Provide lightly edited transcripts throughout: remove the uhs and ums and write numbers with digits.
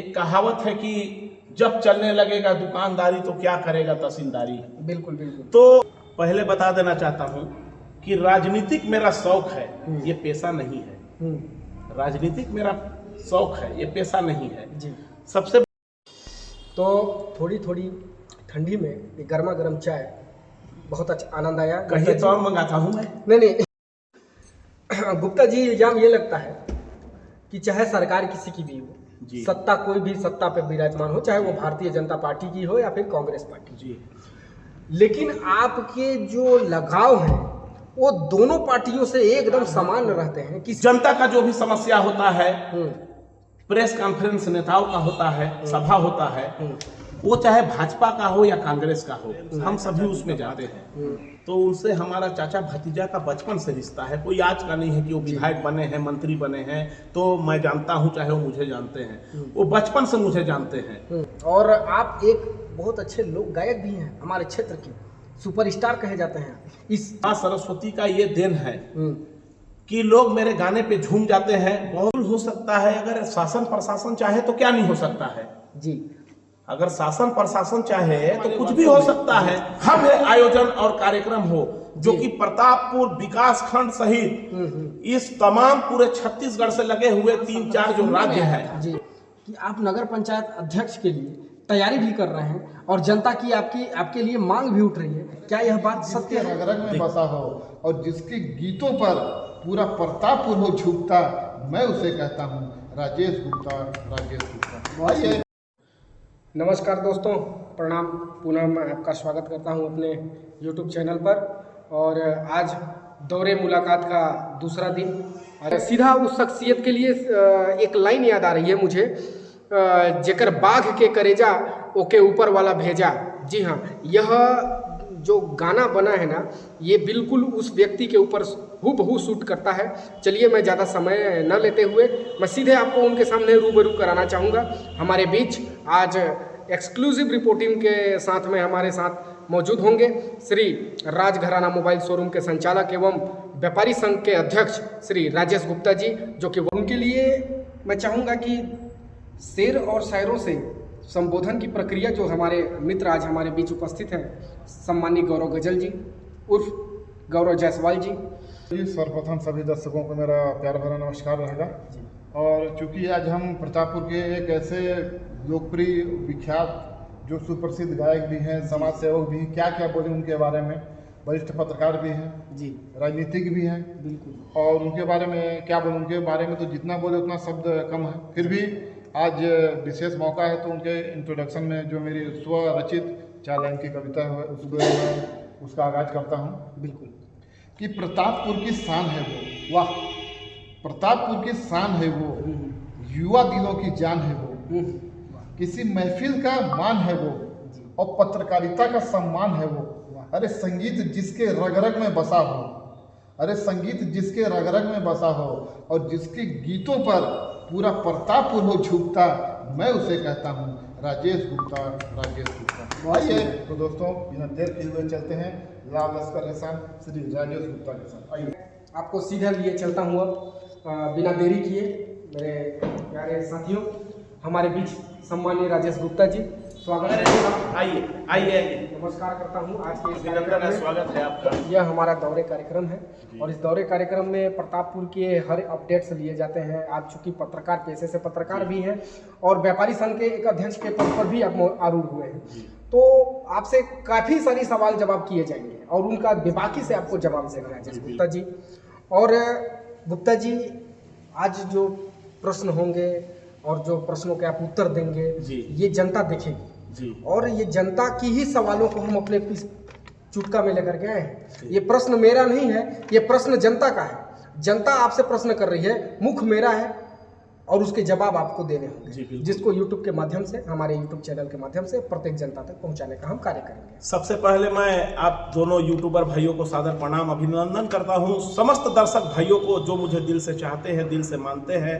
एक कहावत है कि जब चलने लगेगा दुकानदारी तो क्या करेगा तहसीलदारी। बिल्कुल बिल्कुल। तो पहले बता देना चाहता हूँ कि राजनीतिक मेरा शौक है, ये पेशा नहीं है। राजनीतिक मेरा शौक है, ये पेशा नहीं है जी। सबसे तो थोड़ी थोड़ी ठंडी में ये गर्मा गर्म चाय बहुत अच्छा आनंद आया। कहिए तो और मंगाता हूँ मैं। नहीं गुप्ता जी, इल्जाम ये लगता है कि चाहे सरकार किसी की भी हो, सत्ता कोई भी सत्ता पे विराजमान हो, चाहे वो भारतीय जनता पार्टी की हो या फिर कांग्रेस पार्टी जी, लेकिन आपके जो लगाव है वो दोनों पार्टियों से एकदम समान रहते हैं कि जनता का जो भी समस्या होता है, प्रेस कॉन्फ्रेंस नेताओं का होता है, सभा होता है, वो चाहे भाजपा का हो या कांग्रेस का हो, हम सभी उसमें जाते हैं। तो उनसे हमारा चाचा भतीजा का बचपन से रिश्ता है, कोई आज का नहीं है कि वो विधायक बने हैं, मंत्री बने हैं तो मैं जानता हूं, चाहे वो मुझे जानते हैं, वो बचपन से मुझे जानते हैं। और आप एक बहुत अच्छे लोक गायक भी हैं, हमारे क्षेत्र के सुपरस्टार कहे जाते हैं। इस मां सरस्वती का ये देन है कि लोग मेरे गाने पे झूम जाते हैं। बहुत हो सकता है, अगर शासन प्रशासन चाहे तो क्या नहीं हो सकता है जी। अगर शासन प्रशासन चाहे तो कुछ भी हो सकता है। हम आयोजन और कार्यक्रम हो जो कि प्रतापपुर विकास खंड सहित इस तमाम पूरे छत्तीसगढ़ से लगे हुए 3-4 जो राज्य है जी, कि आप नगर पंचायत अध्यक्ष के लिए तैयारी भी कर रहे हैं और जनता की आपके लिए मांग भी उठ रही है, क्या यह बात सत्य है? रग रग में बसा हो और जिसके गीतों पर पूरा प्रतापपुर हो झुकता, मैं उसे कहता हूँ राजेश गुप्ता। राजेश गुप्ता। नमस्कार दोस्तों, प्रणाम। पुनः मैं आपका स्वागत करता हूं अपने YouTube चैनल पर। और आज दौरे मुलाकात का दूसरा दिन, और सीधा उस शख्सियत के लिए एक लाइन याद आ रही है मुझे, जेकर बाघ के करेजा ओके ऊपर वाला भेजा। जी हाँ, यह जो गाना बना है ना, ये बिल्कुल उस व्यक्ति के ऊपर हूबहू शूट करता है। चलिए, मैं ज़्यादा समय न लेते हुए मैं सीधे आपको उनके सामने रूबरू कराना चाहूँगा। हमारे बीच आज एक्सक्लूसिव रिपोर्टिंग के साथ में हमारे साथ मौजूद होंगे श्री राजघराना मोबाइल शोरूम के संचालक एवं व्यापारी संघ के अध्यक्ष श्री राजेश गुप्ता जी, जो कि उनके लिए मैं चाहूँगा कि शेर और शायरों से संबोधन की प्रक्रिया जो हमारे मित्र आज हमारे बीच उपस्थित हैं, सम्मानित गौरव गजल जी उर्फ गौरव जायसवाल जी। सर्वप्रथम सभी दर्शकों को मेरा प्यार भरा नमस्कार रहेगा। और चूंकि आज हम प्रतापपुर के एक ऐसे लोकप्रिय विख्यात जो सुप्रसिद्ध गायक भी हैं, समाज सेवक भी हैं, क्या क्या बोले उनके बारे में, वरिष्ठ पत्रकार भी हैं जी, राजनीतिक भी हैं बिल्कुल, और उनके बारे में क्या बोले, उनके बारे में तो जितना बोले उतना शब्द कम है। फिर भी आज विशेष मौका है तो उनके इंट्रोडक्शन में जो मेरी स्वरचित 4 लाइन की कविता है उसको मैं उसका आगाज करता हूँ। बिल्कुल, कि प्रतापपुर की शान है वो, वाह, प्रतापपुर की शान है वो, युवा दिलों की जान है वो, किसी महफिल का मान है वो, और पत्रकारिता का सम्मान है वो। अरे संगीत जिसके रग रग में बसा हो, अरे संगीत जिसके रग रग में बसा हो और जिसके गीतों पर पूरा प्रतापपुर हो झुकता, मैं उसे कहता हूँ राजेश गुप्ता। राजेश गुप्ता। आइए तो दोस्तों, बिना देर किए हुए चलते हैं लाल लश्कर निशान श्री राजेश गुप्ता के साथ। आइए, आपको सीधा लिए चलता हूँ अब बिना देरी किए। मेरे प्यारे साथियों, हमारे बीच सम्मानीय राजेश गुप्ता जी, स्वागत है। आइए आइए, नमस्कार करता हूँ आज के इस कार्यक्रम में। स्वागत है आपका। यह हमारा दौरे कार्यक्रम है और इस दौरे कार्यक्रम में प्रतापपुर के हर अपडेट्स लिए जाते हैं। आप चूंकि पत्रकार पेशे से पत्रकार भी हैं और व्यापारी संघ के एक अध्यक्ष के पद पर भी आप आरूढ़ हुए हैं, तो आपसे काफ़ी सारी सवाल जवाब किए जाएंगे और उनका बेबाकी से आपको जवाब देना है राजेश गुप्ता जी। और गुप्ता जी, आज जो प्रश्न होंगे और जो प्रश्नों के आप उत्तर देंगे ये जनता देखेगी जी, और ये जनता की ही सवालों को हम अपने चुटका में लेकर के आए हैं। ये प्रश्न मेरा नहीं है, ये प्रश्न जनता का है। जनता आपसे प्रश्न कर रही है, मुख मेरा है और उसके जवाब आपको देने होंगे, जिसको YouTube के माध्यम से, हमारे YouTube चैनल के माध्यम से प्रत्येक जनता तक पहुंचाने का हम कार्य करेंगे। सबसे पहले मैं आप दोनों यूट्यूबर भाइयों को सादर प्रणाम, अभिनंदन करता हूं। समस्त दर्शक भाइयों को जो मुझे दिल से चाहते हैं, दिल से मानते हैं,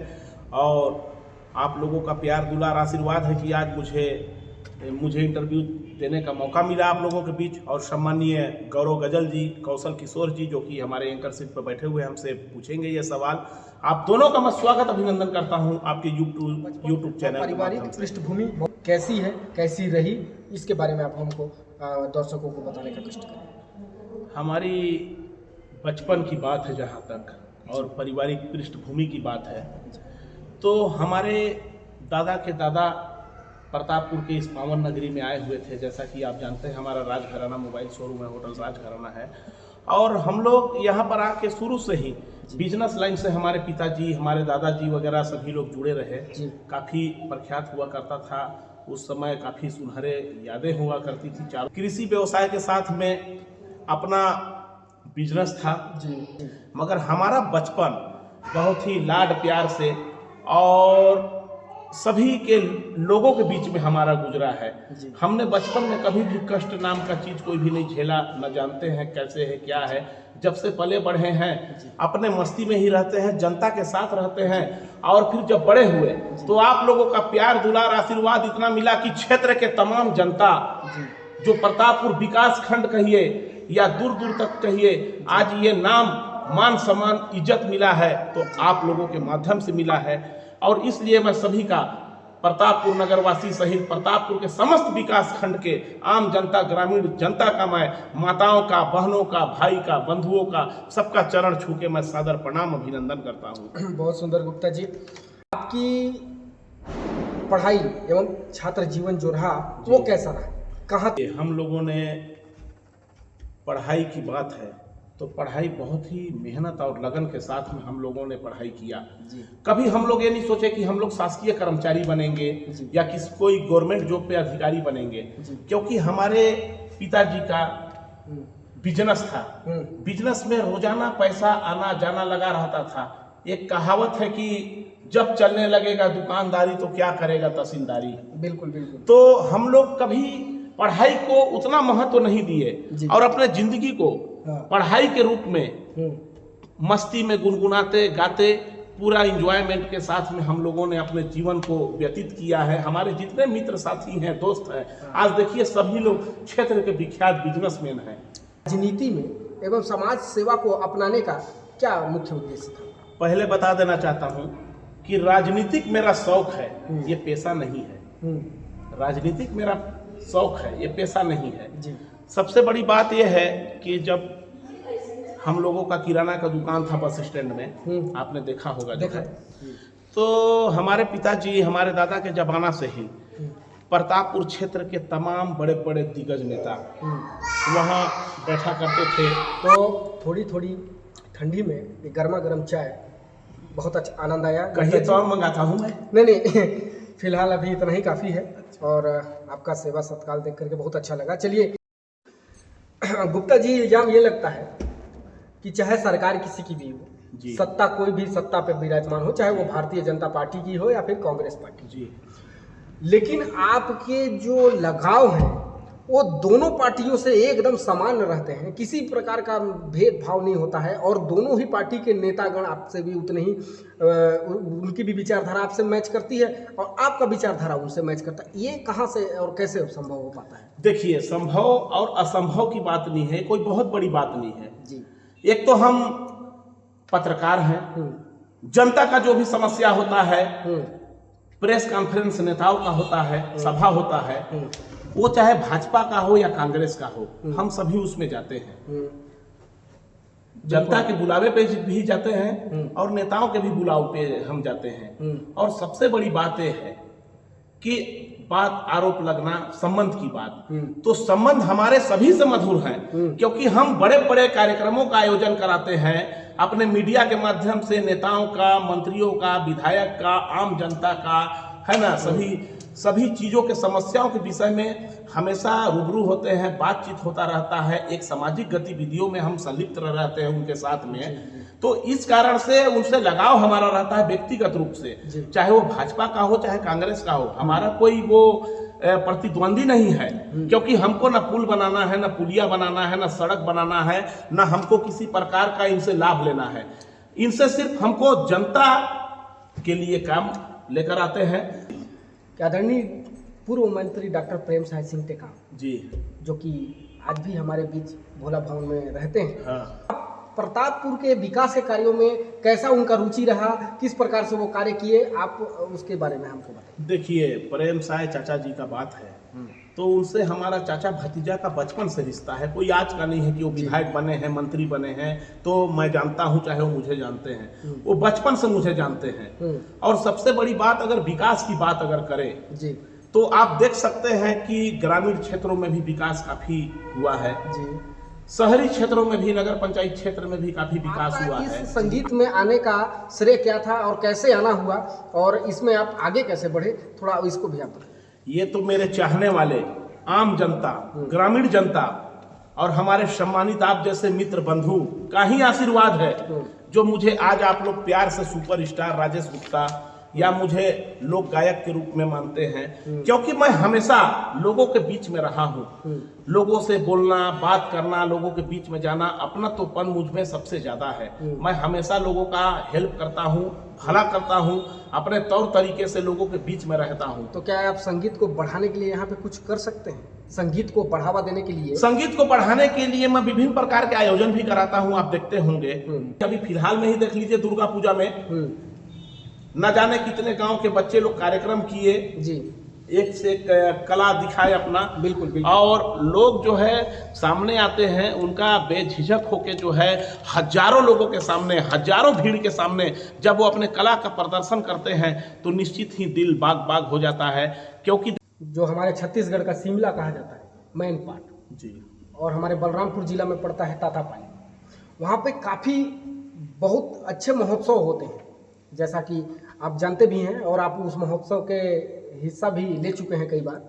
और आप लोगों का प्यार दुलार आशीर्वाद है कि आज मुझे इंटरव्यू देने का मौका मिला आप लोगों के बीच। और सम्मानीय गौरव गजल जी, कौशल किशोर जी, जो कि हमारे एंकर सीट पर बैठे हुए हमसे पूछेंगे ये सवाल। आप दोनों का मैं स्वागत अभिनंदन करता हूं आपके यूट्यूब चैनल। पारिवारिक पृष्ठभूमि कैसी है, कैसी रही, इसके बारे में आप हमको दर्शकों को बताने का कष्ट करें। हमारी बचपन की बात है जहाँ तक, और पारिवारिक पृष्ठभूमि की बात है, तो हमारे दादा के दादा प्रतापपुर के इस पावन नगरी में आए हुए थे। जैसा कि आप जानते हैं, हमारा राजघराना मोबाइल शोरूम है, होटल राजघराना है, और हम लोग यहाँ पर आके शुरू से ही बिजनेस लाइन से हमारे पिताजी, हमारे दादाजी वगैरह सभी लोग जुड़े रहे। काफ़ी प्रख्यात हुआ करता था उस समय, काफ़ी सुनहरे यादें हुआ करती थी। चारों कृषि व्यवसाय के साथ में अपना बिजनेस था जी। मगर हमारा बचपन बहुत ही लाड प्यार से और सभी के लोगों के बीच में हमारा गुजरा है। हमने बचपन में कभी भी कष्ट नाम का चीज़ कोई भी नहीं झेला, न जानते हैं कैसे है क्या है। जब से पले बढ़े हैं अपने मस्ती में ही रहते हैं, जनता के साथ रहते हैं, और फिर जब बड़े हुए तो आप लोगों का प्यार दुलार आशीर्वाद इतना मिला कि क्षेत्र के तमाम जनता, जो प्रतापपुर विकास खंड कहिए या दूर दूर तक कहिए, आज ये नाम मान सम्मान इज्जत मिला है तो आप लोगों के माध्यम से मिला है। और इसलिए मैं सभी का, प्रतापपुर नगरवासी सहित प्रतापपुर के समस्त विकास खंड के आम जनता, ग्रामीण जनता का, मैं माताओं का, बहनों का, भाई का, बंधुओं का, सबका चरण छू के मैं सादर प्रणाम अभिनंदन करता हूँ। बहुत सुंदर गुप्ता जी, आपकी पढ़ाई एवं छात्र जीवन जो रहा वो कैसा रहा, कहाँ? हम लोगों ने, पढ़ाई की बात है तो पढ़ाई बहुत ही मेहनत और लगन के साथ में हम लोगों ने पढ़ाई किया जी। कभी हम लोग ये नहीं सोचे कि हम लोग शासकीय कर्मचारी बनेंगे या कोई गवर्नमेंट जॉब पे अधिकारी बनेंगे, क्योंकि हमारे पिताजी का बिजनेस था। बिजनेस में रोजाना पैसा आना जाना लगा रहता था। एक कहावत है कि जब चलने लगेगा दुकानदारी तो क्या करेगा तहसीलदारी। बिल्कुल बिल्कुल। तो हम लोग कभी पढ़ाई को उतना महत्व नहीं दिए और अपने जिंदगी को पढ़ाई के रूप में मस्ती में गुनगुनाते गाते पूरा एंजॉयमेंट के साथ में हम लोगों ने अपने जीवन को व्यतीत किया है। हमारे जितने मित्र साथी हैं, दोस्त हैं, आज देखिए सभी लोग क्षेत्र के विख्यात बिजनेसमैन हैं। राजनीति में एवं समाज सेवा को अपनाने का क्या मुख्य उद्देश्य था? पहले बता देना चाहता हूँ कि राजनीतिक मेरा शौक है, ये पेशा नहीं है। राजनीतिक मेरा शौक है, ये पेशा नहीं है जी। सबसे बड़ी बात यह है कि जब हम लोगों का किराना का दुकान था बस स्टैंड में, आपने देखा होगा, तो हमारे पिताजी, हमारे दादा के जमाना से ही प्रतापपुर क्षेत्र के तमाम बड़े बड़े दिग्गज नेता वहाँ बैठा करते थे। तो थोड़ी थोड़ी ठंडी में गर्मा गर्म चाय बहुत अच्छा आनंद आया। कहिए तो और मंगाता हूँ मैं। नहीं फिलहाल अभी इतना ही काफ़ी है, और आपका सेवा सत्कार देख करके बहुत अच्छा लगा। चलिए गुप्ता जी, इल्जाम ये लगता है कि चाहे सरकार किसी की भी हो, सत्ता कोई भी सत्ता पे विराजमान हो, चाहे वो भारतीय जनता पार्टी की हो या फिर कांग्रेस पार्टी जी, लेकिन आपके जो लगाव है वो दोनों पार्टियों से एकदम समान रहते हैं, किसी प्रकार का भेदभाव नहीं होता है, और दोनों ही पार्टी के नेतागण आपसे भी उतने ही उनकी भी विचारधारा आपसे मैच करती है और आपका विचारधारा उनसे मैच करता है। ये कहाँ से और कैसे संभव हो पाता है? देखिए, संभव और असंभव की बात नहीं है, कोई बहुत बड़ी बात नहीं है जी। एक तो हम पत्रकार हैं, जनता का जो भी समस्या होता है, प्रेस कॉन्फ्रेंस नेताओं का होता है, सभा होता है, वो चाहे भाजपा का हो या कांग्रेस का हो, हम सभी उसमें जाते हैं। जनता के बुलावे पे भी जाते हैं और नेताओं के भी बुलाव पे हम जाते हैं। और सबसे बड़ी बात यह है कि बात आरोप लगना संबंध की बात, तो संबंध हमारे सभी से मधुर हैं, क्योंकि हम बड़े बड़े कार्यक्रमों का आयोजन कराते हैं अपने मीडिया के माध्यम से, नेताओं का, मंत्रियों का, विधायक का, आम जनता का, है ना, सभी चीज़ों के समस्याओं के विषय में हमेशा रूबरू होते हैं, बातचीत होता रहता है, एक सामाजिक गतिविधियों में हम संलिप्त रहते हैं उनके साथ में। तो इस कारण से उनसे लगाव हमारा रहता है व्यक्तिगत रूप से, चाहे वो भाजपा का हो चाहे कांग्रेस का हो। हमारा कोई वो प्रतिद्वंदी नहीं है, क्योंकि हमको ना पुल बनाना है, ना पुलिया बनाना है, ना सड़क बनाना है, ना हमको किसी प्रकार का इनसे लाभ लेना है। इनसे सिर्फ हमको जनता के लिए काम लेकर आते हैं। आदरणीय पूर्व मंत्री डॉक्टर प्रेम साय सिंह टेकाम, जी जो कि आज भी हमारे बीच भोला भवन में रहते हैं। हाँ। प्रतापपुर के विकास के कार्यों में कैसा उनका रुचि रहा, किस प्रकार से वो कार्य किए, आप उसके बारे में हमको बताइए। देखिए, प्रेम साय चाचा जी का बात है तो उनसे हमारा चाचा भतीजा का बचपन से रिश्ता है, कोई आज का नहीं है कि वो विधायक बने हैं, मंत्री बने हैं तो मैं जानता हूं, चाहे वो मुझे जानते हैं, वो बचपन से मुझे जानते हैं। और सबसे बड़ी बात, अगर विकास की बात अगर करें जी, तो आप देख सकते हैं कि ग्रामीण क्षेत्रों में भी विकास काफी हुआ है जी। शहरी क्षेत्रों में भी, नगर पंचायत क्षेत्र में भी काफी विकास हुआ इस है। संगीत में आने का श्रेय क्या था और कैसे आना हुआ, और इसमें आप आगे कैसे बढ़े, थोड़ा इसको भी आप बताइए। ये तो मेरे चाहने वाले आम जनता, ग्रामीण जनता और हमारे सम्मानित आप जैसे मित्र बंधु का ही आशीर्वाद है जो मुझे आज आप लोग प्यार से सुपरस्टार राजेश गुप्ता या मुझे लोक गायक के रूप में मानते हैं, क्योंकि मैं हमेशा लोगों के बीच में रहा हूँ। लोगों से बोलना, बात करना, लोगों के बीच में जाना, अपना तोपन मुझ में सबसे ज्यादा है। मैं हमेशा लोगों का हेल्प करता हूँ, भला करता हूँ, अपने तौर तरीके से लोगों के बीच में रहता हूँ। तो क्या आप संगीत को बढ़ाने के लिए यहाँ पे कुछ कर सकते हैं? संगीत को बढ़ावा देने के लिए, संगीत को बढ़ाने के लिए मैं विभिन्न प्रकार के आयोजन भी कराता हूँ, आप देखते होंगे। अभी फिलहाल में ही देख लीजिए, दुर्गा पूजा में न जाने कितने गांव के बच्चे लोग कार्यक्रम किए जी, एक से एक कला दिखाए अपना। बिल्कुल बिल्कुल। और लोग जो है सामने आते हैं, उनका बेझिझक होके जो है हजारों लोगों के सामने, हजारों भीड़ के सामने जब वो अपने कला का प्रदर्शन करते हैं तो निश्चित ही दिल बाग बाग हो जाता है। क्योंकि जो हमारे छत्तीसगढ़ का शिमला कहा जाता है, मैन पाट, जी, और हमारे बलरामपुर जिला में पड़ता है तातापानी, वहाँ पे काफ़ी बहुत अच्छे महोत्सव होते हैं, जैसा कि आप जानते भी हैं और आप उस महोत्सव के हिस्सा भी ले चुके हैं कई बार।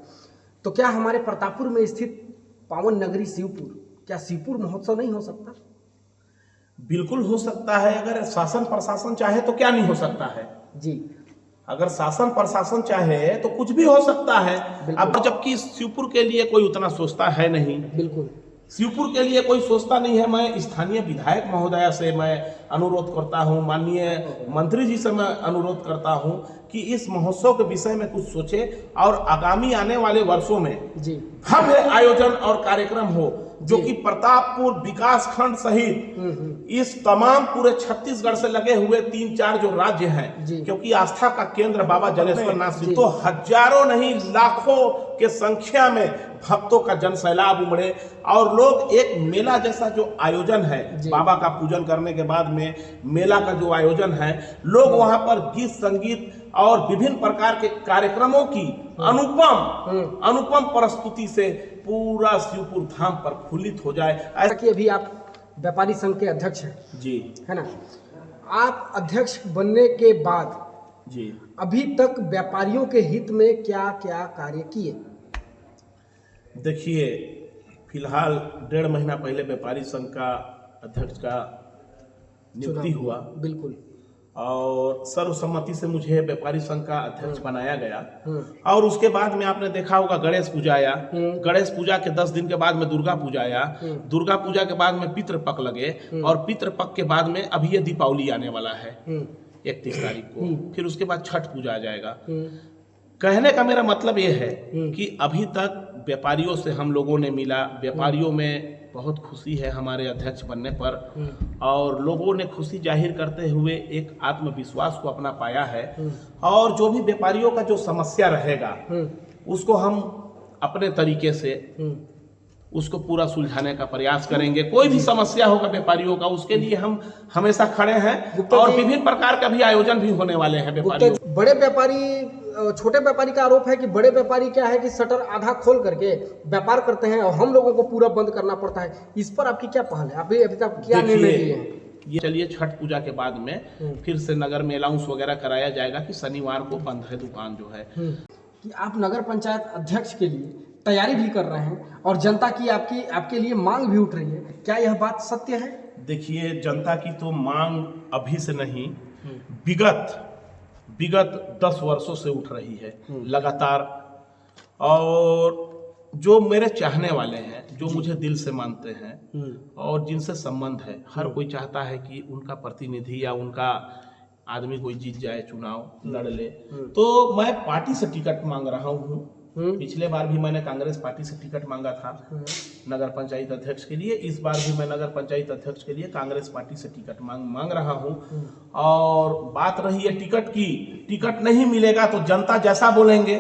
तो क्या हमारे प्रतापपुर में स्थित पावन नगरी शिवपुर, क्या शिवपुर महोत्सव नहीं हो सकता? बिल्कुल हो सकता है, अगर शासन प्रशासन चाहे तो क्या नहीं हो सकता है जी, अगर शासन प्रशासन चाहे तो कुछ भी हो सकता है। अब जबकि शिवपुर के लिए कोई उतना सोचता है नहीं, बिल्कुल शिवपुर के लिए कोई सोचता नहीं है। मैं स्थानीय विधायक महोदया से मैं अनुरोध करता हूं, माननीय मंत्री जी से मैं अनुरोध करता हूं कि इस महोत्सव के विषय में कुछ सोचे और आगामी आने वाले वर्षों में जी भव्य आयोजन और कार्यक्रम हो, जो कि प्रतापपुर विकास खंड सहित इस तमाम पूरे छत्तीसगढ़ से लगे हुए 3-4 जो राज्य हैं, क्योंकि आस्था का केंद्र बाबा जलेश्वर नाथ जी, तो हजारों नहीं लाखों के संख्या में भक्तों का जन सैलाब उमड़े और लोग एक मेला जैसा जो आयोजन है, बाबा का पूजन करने के बाद में मेला का जो आयोजन है, लोग वहां पर गीत संगीत और विभिन्न प्रकार के कार्यक्रमों की अनुपम प्रस्तुति से पूरा शिवपुर धाम प्रफुल्लित हो जाए। ऐसा कि अभी आप व्यापारी संघ के अध्यक्ष हैं जी, है ना? आप अध्यक्ष बनने के बाद जी अभी तक व्यापारियों के हित में क्या क्या कार्य किए? देखिए, फिलहाल 1.5 महीना पहले व्यापारी संघ का अध्यक्ष का नियुक्ति हुआ, बिल्कुल, और सर्वसम्मति से मुझे व्यापारी संघ का अध्यक्ष बनाया गया। और उसके बाद में आपने देखा होगा गणेश पूजा आया, गणेश पूजा के 10 दिन के बाद में दुर्गा पूजा आया, दुर्गा पूजा के बाद में पितृपक्ष लगे, और पितृपक्ष के बाद में अभी ये दीपावली आने वाला है 31 तारीख को, फिर उसके बाद छठ पूजा आ जाएगा। कहने का मेरा मतलब ये है कि अभी तक व्यापारियों से हम लोगों ने मिला, व्यापारियों में बहुत खुशी है हमारे अध्यक्ष बनने पर, और लोगों ने खुशी जाहिर करते हुए एक आत्मविश्वास को अपना पाया है। और जो भी व्यापारियों का जो समस्या रहेगा उसको हम अपने तरीके से उसको पूरा सुलझाने का प्रयास करेंगे। कोई भी समस्या होगा व्यापारियों का, उसके लिए हम हमेशा खड़े हैं, और विभिन्न प्रकार का भी आयोजन भी होने वाले हैं व्यापारियों। बड़े व्यापारी, छोटे व्यापारी का आरोप है कि बड़े व्यापारी क्या है कि शटर आधा खोल करके व्यापार करते हैं और हम लोगों को पूरा बंद करना पड़ता है। इस पर आपकी क्या पहल है? अभी तक क्या निर्णय लिए हैं? ये चलिए, छठ पूजा के बाद में फिर से नगर में अनाउंस वगैरह कराया जाएगा कि शनिवार को बंद है दुकान जो है। कि आप नगर पंचायत अध्यक्ष के लिए तैयारी भी कर रहे हैं और जनता की आपके लिए मांग भी उठ रही है, क्या यह बात सत्य है? देखिए, जनता की तो मांग अभी से नहीं, विगत 10 वर्षों से उठ रही है लगातार। और जो मेरे चाहने वाले हैं, जो मुझे दिल से मानते हैं और जिनसे संबंध है, हर कोई चाहता है कि उनका प्रतिनिधि या उनका आदमी कोई जीत जाए, चुनाव लड़ ले। तो मैं पार्टी से टिकट मांग रहा हूँ, पिछले बार भी मैंने कांग्रेस पार्टी से टिकट मांगा था नगर पंचायत अध्यक्ष के लिए। इस बार भी मैं नगर पंचायत अध्यक्ष के लिए कांग्रेस पार्टी से टिकट मांग रहा हूं। और बात रही है टिकट की, टिकट नहीं मिलेगा तो जनता जैसा बोलेंगे,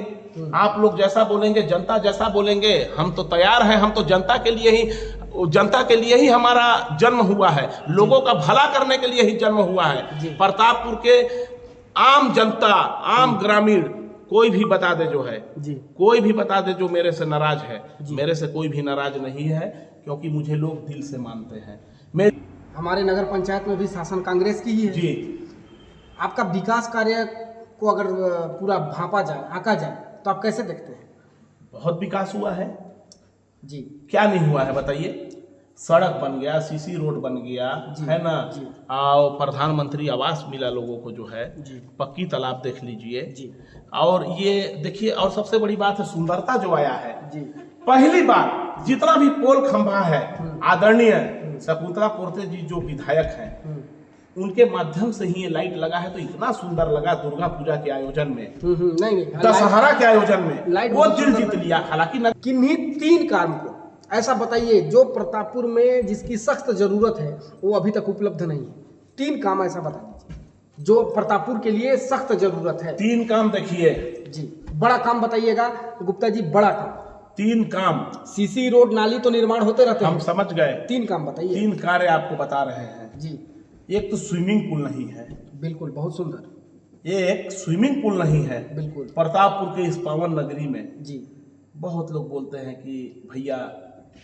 आप लोग जैसा बोलेंगे, जनता जैसा बोलेंगे, हम तो तैयार हैं। हम तो जनता के लिए ही हमारा जन्म हुआ है, लोगों का भला करने के लिए ही जन्म हुआ है। प्रतापपुर के आम जनता, आम ग्रामीण कोई भी बता दे जो है जी, कोई भी बता दे जो मेरे से नाराज है, मेरे से कोई भी नाराज नहीं है, क्योंकि मुझे लोग दिल से मानते हैं। हमारे नगर पंचायत में भी शासन कांग्रेस की ही है जी। आपका विकास कार्य को अगर पूरा भांपा जाए, आंका जाए, तो आप कैसे देखते हैं? बहुत विकास हुआ है जी। क्या नहीं हुआ है बताइए? सड़क बन गया, सीसी रोड बन गया है ना, और प्रधानमंत्री आवास मिला लोगों को जो है, पक्की तालाब देख लीजिए जी। और ये देखिए, और सबसे बड़ी बात है सुंदरता जो आया है जी। पहली बार जितना भी पोल खंभा है, आदरणीय शकुंतला पोर्ते जी जो विधायक हैं, उनके माध्यम से ही ये लाइट लगा है, तो इतना सुंदर लगा। दुर्गा पूजा के आयोजन में, नहीं, दशहरा के आयोजन में वो दिल जीत लिया। हालांकि किन्हीं 3 काम को ऐसा बताइए जो प्रतापपुर में जिसकी सख्त जरूरत है वो अभी तक उपलब्ध नहीं है। 3 काम ऐसा बता दीजिए जो प्रतापपुर के लिए सख्त जरूरत है। 3 काम देखिए जी। बड़ा काम बताइएगा गुप्ता जी, बड़ा काम। 3 काम। सीसी रोड नाली तो निर्माण होते रहते हैं, हम समझ गए। 3 काम बताइए। 3 कार्य आपको बता रहे हैं जी। एक तो स्विमिंग पूल नहीं है, बिल्कुल, बहुत सुंदर। एक स्विमिंग पूल नहीं है बिल्कुल प्रतापपुर के इस पावन नगरी में जी। बहुत लोग बोलते हैं कि भैया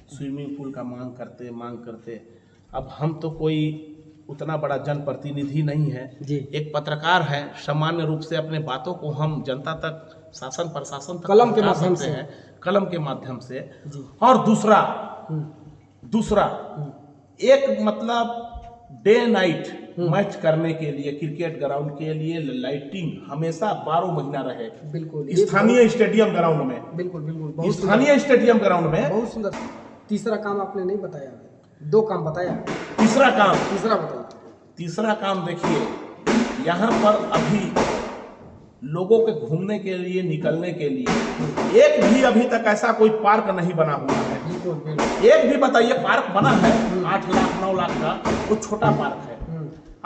स्विमिंग पूल का मांग करते। अब हम तो कोई उतना बड़ा जनप्रतिनिधि नहीं है जी। एक पत्रकार है, सामान्य रूप से अपने बातों को हम जनता तक, शासन प्रशासन तक कलम के माध्यम से हैं, कलम के माध्यम से जी। और दूसरा एक मतलब डे नाइट मैच करने के लिए, क्रिकेट ग्राउंड के लिए लाइटिंग हमेशा 12 महीना रहे। बिल्कुल, स्थानीय स्टेडियम ग्राउंड में। बिल्कुल, स्थानीय स्टेडियम ग्राउंड में। बहुत सुंदर। तीसरा काम आपने नहीं बताया, 2 काम बताया। तीसरा बताइए। तीसरा काम देखिए, यहाँ पर अभी लोगों के घूमने के लिए, निकलने के लिए एक भी अभी तक ऐसा कोई पार्क नहीं बना हुआ है। एक भी बताइए पार्क बना है 8 लाख 9 लाख का, वो छोटा पार्क है।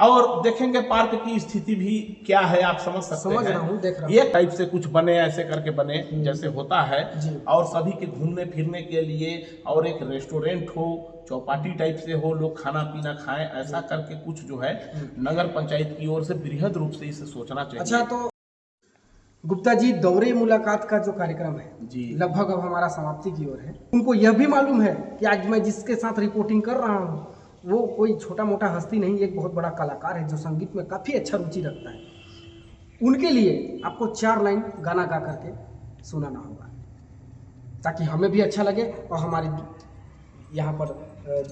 और देखेंगे पार्क की स्थिति भी क्या है, आप समझ सकते हैं। रहा हूँ, देख रहा हूँ। ये टाइप से कुछ बने, ऐसे करके बने जैसे होता है, और सभी के घूमने फिरने के लिए, और एक रेस्टोरेंट हो, चौपाटी टाइप से हो, लोग खाना पीना खाएं, ऐसा करके कुछ जो है नगर पंचायत की ओर से बृहद रूप से इसे सोचना चाहिए। अच्छा, तो गुप्ता जी, दौरे मुलाकात का जो कार्यक्रम है जी, लगभग अब हमारा समाप्ति की ओर है। उनको यह भी मालूम है कि आज मैं जिसके साथ रिपोर्टिंग कर रहा हूँ वो कोई छोटा मोटा हस्ती नहीं, एक बहुत बड़ा कलाकार है जो संगीत में काफ़ी अच्छा रुचि रखता है। उनके लिए आपको 4 लाइन गाना गा करके सुनाना होगा, ताकि हमें भी अच्छा लगे और हमारी यहाँ पर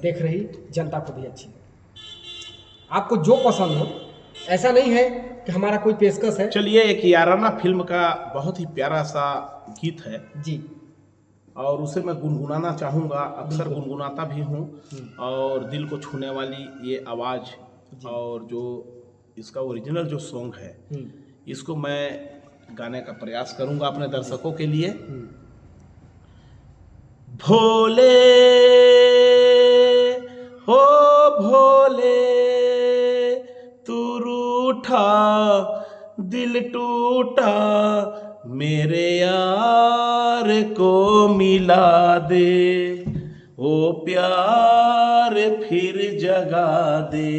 देख रही जनता को भी अच्छी लगे। आपको जो पसंद हो, ऐसा नहीं है कि हमारा कोई पेशकश है। चलिए, एक याराना फिल्म का बहुत ही प्यारा सा गीत है जी, और उसे मैं गुनगुनाना चाहूँगा। अक्सर गुनगुनाता भी हूँ, और दिल को छूने वाली ये आवाज़, और जो इसका ओरिजिनल जो सॉन्ग है, इसको मैं गाने का प्रयास करूँगा अपने दर्शकों के लिए। भोले हो भोले, तू रूठा दिल टूटा, मेरे यार को मिला दे, ओ प्यार फिर जगा दे,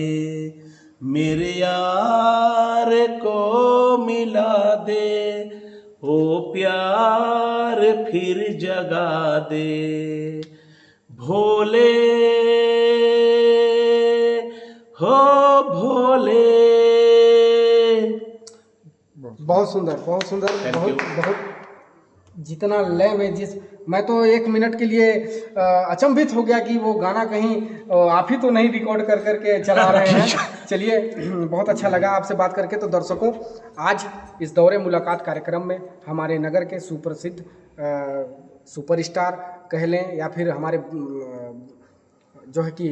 मेरे यार को मिला दे, ओ प्यार फिर जगा दे, भोले हो भोले। बहुत सुंदर, बहुत जितना लय में मैं तो 1 मिनट के लिए अचंभित हो गया कि वो गाना कहीं आप ही तो नहीं रिकॉर्ड कर करके चला रहे हैं। चलिए, बहुत अच्छा लगा आपसे बात करके। तो दर्शकों, आज इस दौरे मुलाकात कार्यक्रम में हमारे नगर के सुप्रसिद्ध सुपरस्टार कह लें, या फिर हमारे जो है कि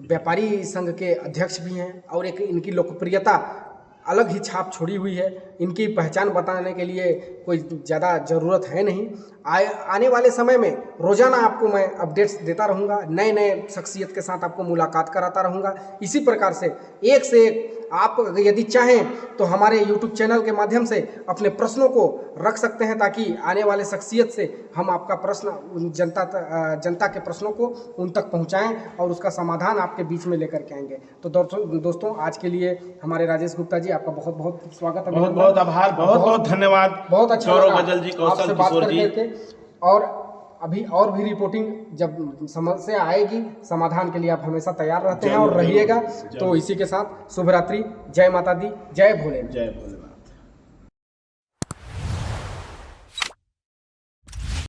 व्यापारी संघ के अध्यक्ष भी हैं, और एक इनकी लोकप्रियता अलग ही छाप छोड़ी हुई है। इनकी पहचान बताने के लिए कोई ज़्यादा ज़रूरत है नहीं। आने वाले समय में रोजाना आपको मैं अपडेट्स देता रहूँगा, नए नए शख्सियत के साथ आपको मुलाकात कराता रहूँगा। इसी प्रकार से एक आप यदि चाहें तो हमारे YouTube चैनल के माध्यम से अपने प्रश्नों को रख सकते हैं, ताकि आने वाले शख्सियत से हम आपका प्रश्न जनता के प्रश्नों को उन तक पहुंचाएं और उसका समाधान आपके बीच में लेकर के आएंगे। तो दोस्तों आज के लिए हमारे राजेश गुप्ता जी, आपका बहुत बहुत स्वागत है, बहुत बहुत आभार, बहुत बहुत धन्यवाद। बहुत अच्छा गौरव गजल जी, कौशल आपसे बात किशोर जी। करके। और अभी और भी रिपोर्टिंग जब समस्या आएगी, समाधान के लिए आप हमेशा तैयार रहते हैं और रहिएगा। तो इसी के साथ शुभ रात्रि, जय माता दी, जय भोले। जय भोले।